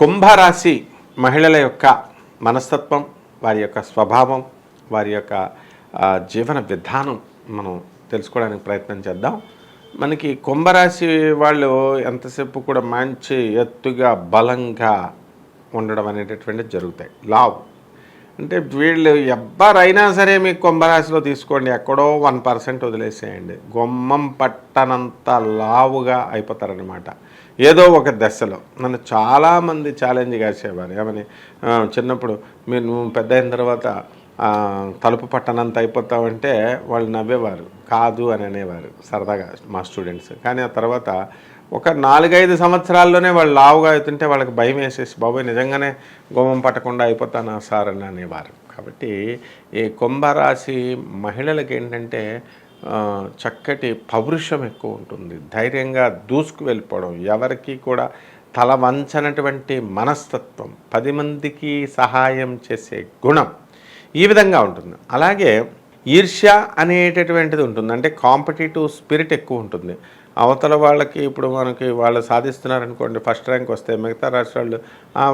కుంభరాశి మహిళల యొక్క మనస్తత్వం, వారి యొక్క స్వభావం, వారి యొక్క జీవన విధానం మనం తెలుసుకోవడానికి ప్రయత్నం చేద్దాం. మనకి కుంభరాశి వాళ్ళు ఎంతసేపు కూడా మంచి ఎత్తుగా బలంగా ఉండడం అనేటటువంటిది జరుగుతాయి. లావ్ అంటే వీళ్ళు ఎవ్వరైనా సరే మీకు కుంభరాశిలో తీసుకోండి, ఎక్కడో 1% వదిలేసేయండి, గుమ్మం పట్టనంత లావుగా అయిపోతారనమాట. ఏదో ఒక దశలో నన్ను చాలామంది ఛాలెంజ్ కాసేవారు. ఏమని, చిన్నప్పుడు నువ్వు పెద్ద అయిన తర్వాత తలుపు పట్టనంత అయిపోతావంటే వాళ్ళు నవ్వేవారు, కాదు అని అనేవారు సరదాగా మా స్టూడెంట్స్. కానీ ఆ తర్వాత ఒక 4-5 సంవత్సరాల్లోనే వాళ్ళు లావుగా అవుతుంటే వాళ్ళకి భయం వేసేసి, బాబోయ్ నిజంగానే గుమ్మం పట్టకుండా అయిపోతానా సార్ అని అనేవారు. కాబట్టి ఈ కుంభరాశి మహిళలకి ఏంటంటే చక్కటి పౌరుషం ఎక్కువ ఉంటుంది, ధైర్యంగా దూసుకు వెళ్ళిపోవడం, ఎవరికి కూడా తల వంచనటువంటి మనస్తత్వం, 10 మందికి సహాయం చేసే గుణం ఈ విధంగా ఉంటుంది. అలాగే ఈర్ష్య అనేటటువంటిది ఉంటుంది, అంటే కాంపిటేటివ్ స్పిరిట్ ఎక్కువ ఉంటుంది. అవతల వాళ్ళకి ఇప్పుడు మనకి వాళ్ళు సాధిస్తున్నారనుకోండి, ఫస్ట్ ర్యాంక్ వస్తే మిగతా రాష్ట్రాలు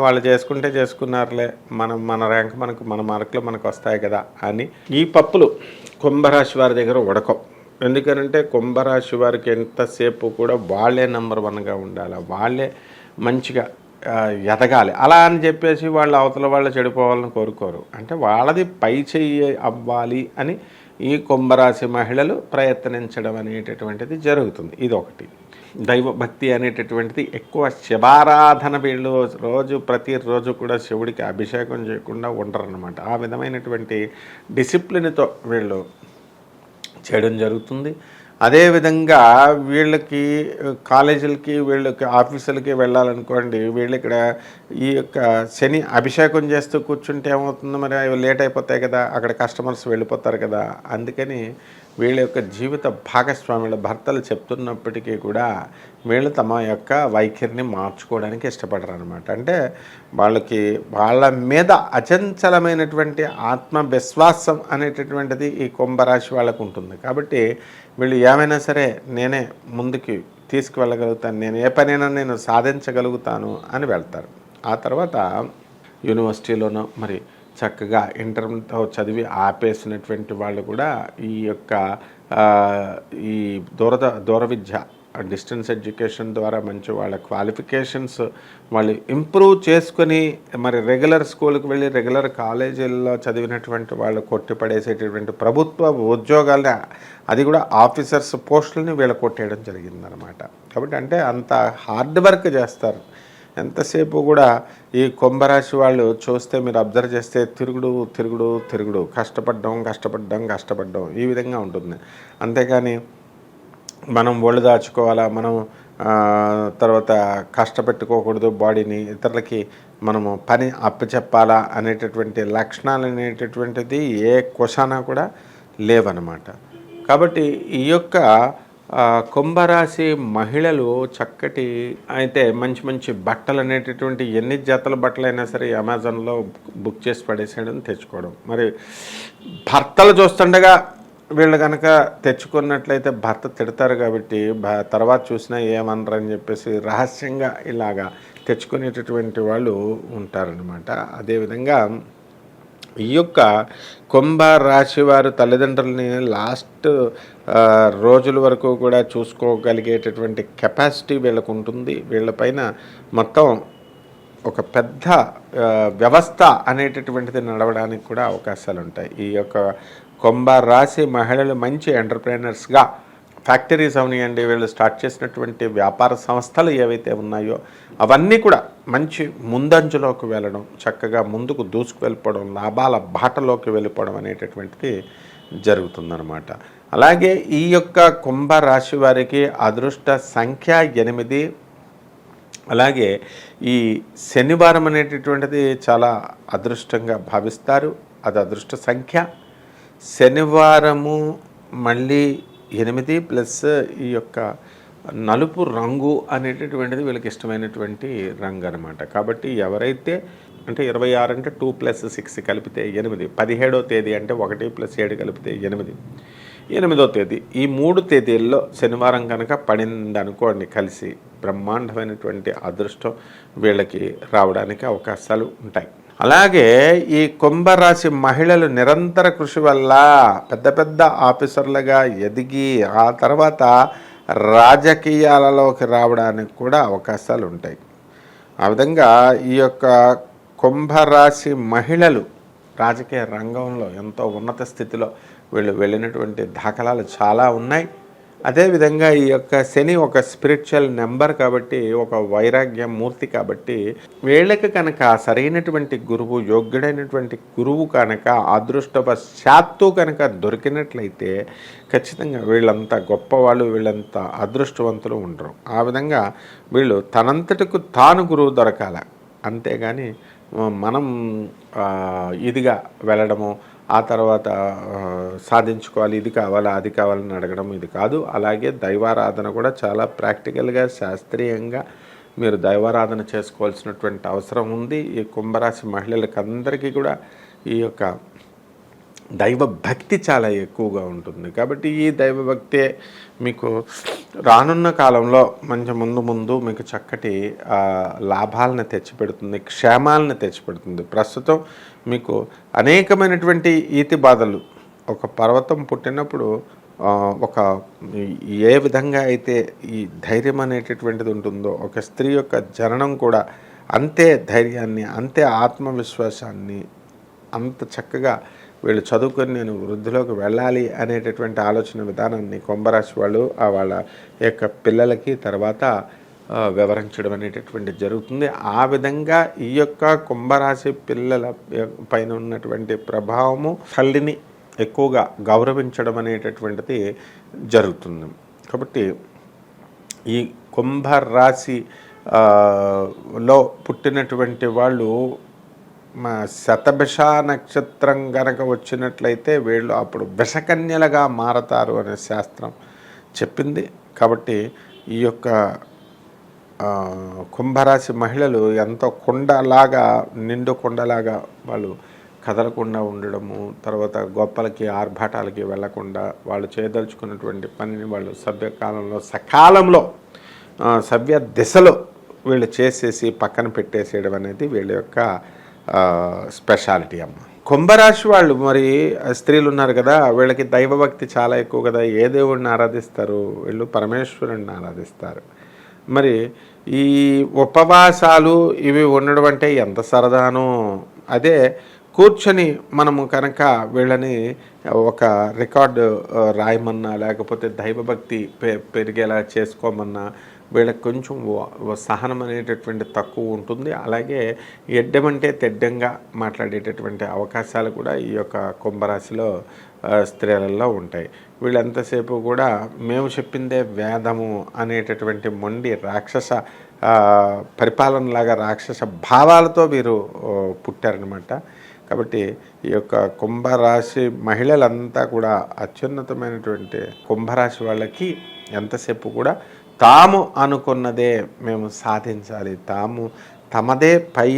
వాళ్ళు చేసుకుంటే చేసుకున్నారులే, మన ర్యాంక్ మన మార్కులు మనకు వస్తాయి కదా అని ఈ పప్పులు కుంభరాశి వారి దగ్గర ఉడకవు. ఎందుకనంటే కుంభరాశి వారికి ఎంతసేపు కూడా వాళ్ళే నెంబర్ 1గా ఉండాలి, వాళ్ళే మంచిగా ఎదగాలి. అలా అని చెప్పేసి వాళ్ళు అవతల వాళ్ళు చెడిపోవాలని కోరుకోరు. అంటే వాళ్ళది పై చెయ్యి అవ్వాలి అని ఈ కుంభరాశి మహిళలు ప్రయత్నించడం అనేటటువంటిది జరుగుతుంది. ఇది ఒకటి. దైవభక్తి అనేటటువంటిది ఎక్కువ, శివారాధన వీళ్ళు ప్రతిరోజు కూడా శివుడికి అభిషేకం చేయకుండా ఉండరన్నమాట. ఆ విధమైనటువంటి డిసిప్లిన్తో వీళ్ళు చేయడం జరుగుతుంది. అదేవిధంగా వీళ్ళకి కాలేజీలకి, వీళ్ళకి ఆఫీసులకి వెళ్ళాలనుకోండి, వీళ్ళు ఇక్కడ ఈ యొక్క శని అభిషేకం చేస్తూ కూర్చుంటే ఏమవుతుంది, మరి అవి లేట్ అయిపోతాయి కదా, అక్కడ కస్టమర్స్ వెళ్ళిపోతారు కదా. అందుకని వీళ్ళ యొక్క జీవిత భాగస్వాముల భర్తలు చెప్తున్నప్పటికీ కూడా వీళ్ళు తమ యొక్క వైఖరిని మార్చుకోవడానికి ఇష్టపడరు అనమాట. అంటే వాళ్ళ మీద అచంచలమైనటువంటి ఆత్మవిశ్వాసం అనేటటువంటిది ఈ కుంభరాశి వాళ్ళకు ఉంటుంది. కాబట్టి వీళ్ళు ఏమైనా సరే నేనే ముందుకి తీసుకువెళ్ళగలుగుతాను, నేను ఏ పనైనా నేను సాధించగలుగుతాను అని వెళ్తారు. ఆ తర్వాత యూనివర్సిటీలోనో మరి చక్కగా ఇంటర్తో చదివి ఆపేసినటువంటి వాళ్ళు కూడా ఈ యొక్క ఈ దూర విద్య, డిస్టెన్స్ ఎడ్యుకేషన్ ద్వారా మంచి వాళ్ళ క్వాలిఫికేషన్స్ వాళ్ళు ఇంప్రూవ్ చేసుకొని మరి రెగ్యులర్ స్కూల్కి వెళ్ళి రెగ్యులర్ కాలేజీల్లో చదివినటువంటి వాళ్ళు కొట్టిపడేసేటటువంటి ప్రభుత్వ ఉద్యోగాలని, అది కూడా ఆఫీసర్స్ పోస్టులని వీళ్ళు కొట్టేయడం జరిగిందనమాట. కాబట్టి అంటే అంత హార్డ్ వర్క్ చేస్తారు. ఎంతసేపు కూడా ఈ కుంభరాశి వాళ్ళు చూస్తే మీరు అబ్జర్వ్ చేస్తే తిరుగుడు, కష్టపడ్డం ఈ విధంగా ఉంటుంది. అంతేకాని మనం ఒళ్ళు దాచుకోవాలా, మనం తర్వాత కష్టపెట్టుకోకూడదు బాడీని, ఇతరులకి మనము పని అప్పచెప్పాలా అనేటటువంటి లక్షణాలు అనేటటువంటిది ఏ క్వశ్చనా కూడా లేవన్నమాట. కాబట్టి ఈ యొక్క కుంభరాశి మహిళలు చక్కటి అయితే మంచి బట్టలు అనేటటువంటి ఎన్ని జతల బట్టలైనా సరే అమెజాన్లో బుక్ చేసి పడేసేయడం, తెచ్చుకోవడం. మరి భర్తలు చూస్తుండగా వీళ్ళు కనుక తెచ్చుకున్నట్లయితే భర్త తిడతారు, కాబట్టి తర్వాత చూసినా ఏమనరని చెప్పేసి రహస్యంగా ఇలాగా తెచ్చుకునేటటువంటి వాళ్ళు ఉంటారనమాట. అదేవిధంగా ఈ యొక్క కుంభరాశి వారు తల్లిదండ్రులని లాస్ట్ రోజుల వరకు కూడా చూసుకోగలిగేటటువంటి కెపాసిటీ వీళ్ళకు ఉంటుంది. వీళ్ళపైన మొత్తం ఒక పెద్ద వ్యవస్థ అనేటటువంటిది నడవడానికి కూడా అవకాశాలు ఉంటాయి. ఈ యొక్క కుంభరాశి మహిళలు మంచి ఎంటర్ప్రైనర్స్గా, ఫ్యాక్టరీస్ అవనియండి, వీళ్ళు స్టార్ట్ చేసినటువంటి వ్యాపార సంస్థలు ఏవైతే ఉన్నాయో అవన్నీ కూడా మంచి ముందంజలోకి వెళ్ళడం, చక్కగా ముందుకు దూసుకు వెళ్ళిపోవడం, లాభాల బాటలోకి వెళ్ళిపోవడం అనేటటువంటిది జరుగుతుందన్నమాట. అలాగే ఈ యొక్క కుంభరాశి వారికి అదృష్ట సంఖ్య 8. అలాగే ఈ శనివారం అనేటటువంటిది చాలా అదృష్టంగా భావిస్తారు, అది అదృష్ట సంఖ్య. శనివారము మళ్ళీ 8 ప్లస్ ఈ యొక్క నలుపు రంగు అనేటటువంటిది వీళ్ళకి ఇష్టమైనటువంటి రంగు అనమాట. కాబట్టి ఎవరైతే అంటే 26 అంటే 2 + 6 కలిపితే 8, 17వ తేదీ అంటే 1 + 7 కలిపితే 8. 8వ తేదీ, ఈ 3 తేదీల్లో శనివారం కనుక పడింది అనుకోండి కలిసి, బ్రహ్మాండమైనటువంటి అదృష్టం వీళ్ళకి రావడానికి అవకాశాలు ఉంటాయి. అలాగే ఈ కుంభరాశి మహిళలు నిరంతర కృషి వల్ల పెద్ద పెద్ద ఆఫీసర్లుగా ఎదిగి ఆ తర్వాత రాజకీయాలలోకి రావడానికి కూడా అవకాశాలు ఉంటాయి. ఆ విధంగా ఈ యొక్క కుంభరాశి మహిళలు రాజకీయ రంగంలో ఎంతో ఉన్నత స్థితిలో వీళ్ళు వెళ్ళినటువంటి దాఖలాలు చాలా ఉన్నాయి. అదేవిధంగా ఈ యొక్క శని ఒక స్పిరిచువల్ నెంబర్ కాబట్టి, ఒక వైరాగ్య మూర్తి కాబట్టి, వీళ్ళకి కనుక సరైనటువంటి గురువు, యోగ్యుడైనటువంటి గురువు కనుక అదృష్టవశాత్తు కనుక దొరికినట్లయితే ఖచ్చితంగా వీళ్ళంతా గొప్పవాళ్ళు, వీళ్ళంతా అదృష్టవంతులు ఉండరు. ఆ విధంగా వీళ్ళు తనంతటికు తాను గురువు దొరకాల, అంతేగాని మనం ఇదిగా వెళ్ళడము, ఆ తర్వాత సాధించుకోవాలి, ఇది కావాలా అది కావాలని అడగడం ఇది కాదు. అలాగే దైవారాధన కూడా చాలా ప్రాక్టికల్గా, శాస్త్రీయంగా మీరు దైవారాధన చేసుకోవాల్సినటువంటి అవసరం ఉంది. ఈ కుంభరాశి మహిళలకు అందరికీ కూడా ఈ యొక్క దైవ భక్తి చాలా ఎక్కువగా ఉంటుంది. కాబట్టి ఈ దైవభక్తే మీకు రానున్న కాలంలో మంచి ముందు మీకు చక్కటి లాభాలను తెచ్చిపెడుతుంది, క్షేమాలను తెచ్చిపెడుతుంది. ప్రస్తుతం మీకు అనేకమైనటువంటి ఈతి బాధలు, ఒక పర్వతం పుట్టినప్పుడు ఒక ఏ విధంగా అయితే ఈ ధైర్యం అనేటటువంటిది ఉంటుందో, ఒక స్త్రీ యొక్క జననం కూడా అంతే ధైర్యాన్ని, అంతే ఆత్మవిశ్వాసాన్ని, అంత చక్కగా వీళ్ళు చదువుకొని నేను వృద్ధిలోకి వెళ్ళాలి అనేటటువంటి ఆలోచన విధానాన్ని కుంభరాశి వాళ్ళు వాళ్ళ యొక్క పిల్లలకి తర్వాత వివరించడం అనేటటువంటి జరుగుతుంది. ఆ విధంగా ఈ యొక్క కుంభరాశి పిల్లల పైన ఉన్నటువంటి ప్రభావము తల్లిని ఎక్కువగా గౌరవించడం అనేటటువంటిది జరుగుతుంది. కాబట్టి ఈ కుంభరాశి లో పుట్టినటువంటి వాళ్ళు మా శతభిష నక్షత్రం గనక వచ్చినట్లయితే వీళ్ళు అప్పుడు విషకన్యలుగా మారతారు అనే శాస్త్రం చెప్పింది. కాబట్టి ఈ యొక్క కుంభరాశి మహిళలు ఎంతో కుండలాగా, నిండు కుండలాగా వాళ్ళు కదలకుండా ఉండడము, తర్వాత గొప్పలకి ఆర్భాటాలకి వెళ్లకుండా వాళ్ళు చేయదలుచుకున్నటువంటి పనిని వాళ్ళు సభ్యకాలంలో సకాలంలో సవ్య దిశలో వీళ్ళు చేసేసి పక్కన పెట్టేసేయడం అనేది వీళ్ళ యొక్క స్పెషాలిటీ అమ్మ. కుంభరాశి వాళ్ళు మరి స్త్రీలు ఉన్నారు కదా, వీళ్ళకి దైవభక్తి చాలా ఎక్కువ కదా. ఏ దేవుడిని ఆరాధిస్తారు? వీళ్ళు పరమేశ్వరుడిని ఆరాధిస్తారు. మరి ఈ ఉపవాసాలు ఇవి ఉండడం అంటే ఎంత సరదానో. అదే కూర్చొని మనము కనుక వీళ్ళని ఒక రికార్డు రాయమన్నా, లేకపోతే దైవభక్తి పెరిగేలా చేసుకోమన్నా వీళ్ళకి కొంచెం సహనం అనేటటువంటి తక్కువ ఉంటుంది. అలాగే ఎడ్డమంటే తెడ్డంగా మాట్లాడేటటువంటి అవకాశాలు కూడా ఈ యొక్క కుంభరాశిలో స్త్రీలలో ఉంటాయి. వీళ్ళంతసేపు కూడా మేము చెప్పిందే వేదము అనేటటువంటి మొండి రాక్షస పరిపాలనలాగా, రాక్షస భావాలతో వీరు పుట్టారనమాట. కాబట్టి ఈ యొక్క కుంభరాశి మహిళలంతా కూడా అత్యున్నతమైనటువంటి కుంభరాశి వాళ్ళకి ఎంతసేపు కూడా తాము అనుకున్నదే మేము సాధించాలి, తమదే పై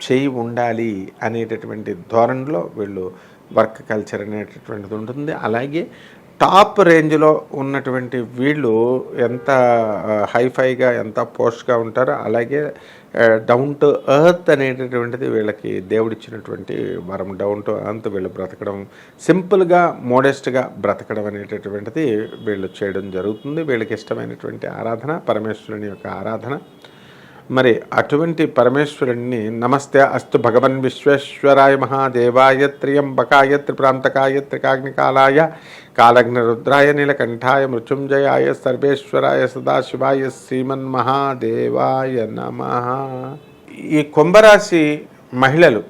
చేయి ఉండాలి అనేటటువంటి ధోరణిలో వీళ్ళు వర్క్ కల్చర్ అనేటటువంటిది ఉంటుంది. అలాగే టాప్ రేంజ్లో ఉన్నటువంటి వీళ్ళు ఎంత హైఫైగా, ఎంత పోస్ట్గా ఉంటారో అలాగే డౌన్ టు ఎర్త్ అనేటటువంటిది వీళ్ళకి దేవుడిచ్చినటువంటి వరం. డౌన్ టు ఎర్త్ వీళ్ళు బ్రతకడం, సింపుల్గా మోడెస్ట్గా బ్రతకడం అనేటటువంటిది వీళ్ళు చేయడం జరుగుతుంది. వీళ్ళకి ఇష్టమైనటువంటి ఆరాధన పరమేశ్వరుని యొక్క ఆరాధన. మరి అటువంటి పరమేశ్వరుణ్ణి నమస్తే అస్తు భగవన్ విశ్వేశ్వరాయ మహాదేవాయ త్ర్యంబకాయ త్రిప్రాంతకాయ త్రికాగ్నికాలాయ కాలగ్ని రుద్రాయ నీలకంఠాయ మృత్యుంజయాయ సర్వేశ్వరాయ సదాశివాయ శ్రీమన్మహాదేవాయ నమః. ఈ కుంభరాశి మహిళలు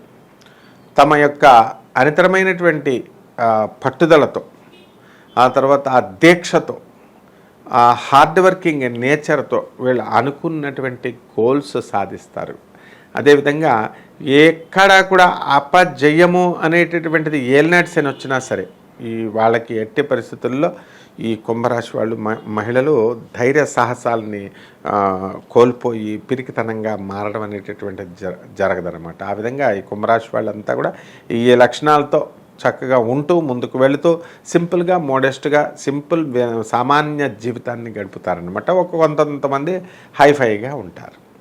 తమ యొక్క అనితరమైనటువంటి పట్టుదలతో, ఆ తర్వాత ఆ దీక్షతో, ఆ హార్డ్ వర్కింగ్ నేచర్తో వీళ్ళు అనుకున్నటువంటి గోల్స్ సాధిస్తారు. అదేవిధంగా ఎక్కడా కూడా అపజయము అనేటటువంటిది ఏలినాటి శని వచ్చినా సరే ఈ వాళ్ళకి ఎట్టి పరిస్థితుల్లో ఈ కుంభరాశి వాళ్ళు మహిళలు ధైర్య సాహసాలని కోల్పోయి పిరికితనంగా మారడం అనేటటువంటిది జరగదనమాట. ఆ విధంగా ఈ కుంభరాశి వాళ్ళంతా కూడా ఈ లక్షణాలతో చక్కగా ఉంటూ ముందుకు వెళుతూ సింపుల్గా మోడెస్ట్గా సామాన్య జీవితాన్ని గడుపుతారనమాట. కొంతమంది హైఫైగా ఉంటారు.